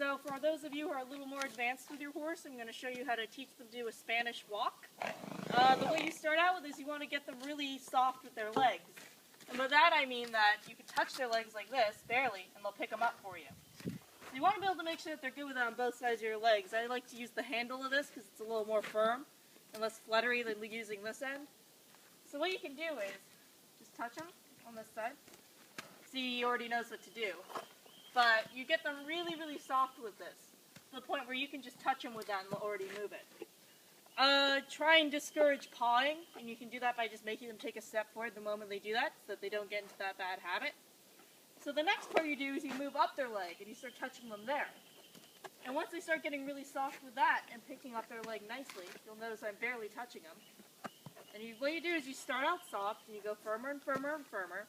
So for those of you who are a little more advanced with your horse, I'm going to show you how to teach them to do a Spanish walk. The way you start out with is you want to get them really soft with their legs. And by that I mean that you can touch their legs like this, barely, and they'll pick them up for you. So you want to be able to make sure that they're good with it on both sides of your legs. I like to use the handle of this because it's a little more firm and less fluttery than using this end. So what you can do is just touch them on this side. See, he already knows what to do. But you get them really, really soft with this, to the point where you can just touch them with that and they'll already move it. Try and discourage pawing, and you can do that by just making them take a step forward the moment they do that, so that they don't get into that bad habit. So the next part you do is you move up their leg, and you start touching them there. And once they start getting really soft with that, and picking up their leg nicely, you'll notice I'm barely touching them. And what you do is you start out soft, and you go firmer and firmer and firmer.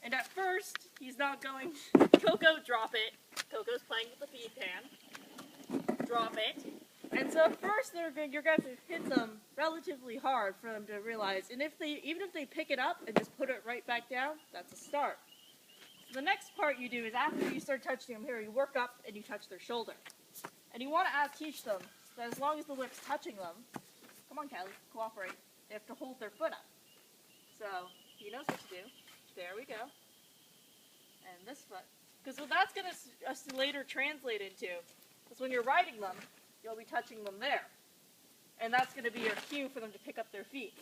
And at first, he's not going, Coco, drop it. Coco's playing with the feed pan. Drop it. And so at first, you're going to have to hit them relatively hard for them to realize. And even if they pick it up and just put it right back down, that's a start. So the next part you do is after you start touching them here, you work up and you touch their shoulder. And you want to teach them that as long as the whip's touching them, come on, Callie, cooperate. They have to hold their foot up. So he knows what to do. There we go. And this foot. Because what that's going to later translate into is when you're riding them, you'll be touching them there. And that's going to be your cue for them to pick up their feet.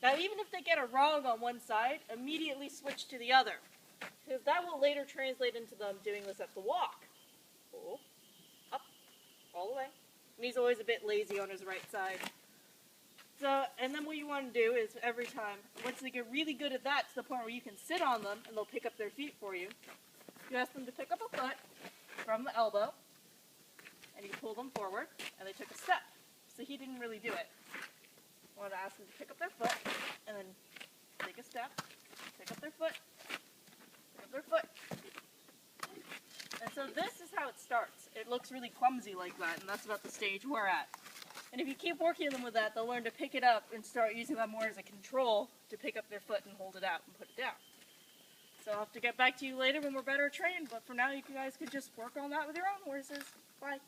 Now, even if they get it wrong on one side, immediately switch to the other. Because that will later translate into them doing this at the walk. Pull, up, all the way. And he's always a bit lazy on his right side. So, and then what you want to do is every time, once they get really good at that to the point where you can sit on them and they'll pick up their feet for you, you ask them to pick up a foot from the elbow, and you pull them forward, and they took a step. So he didn't really do it. You want to ask them to pick up their foot, and then take a step, pick up their foot, pick up their foot. And so this is how it starts. It looks really clumsy like that, and that's about the stage we're at. And if you keep working them with that, they'll learn to pick it up and start using that more as a control to pick up their foot and hold it out and put it down. So I'll have to get back to you later when we're better trained, but for now you guys could just work on that with your own horses. Bye.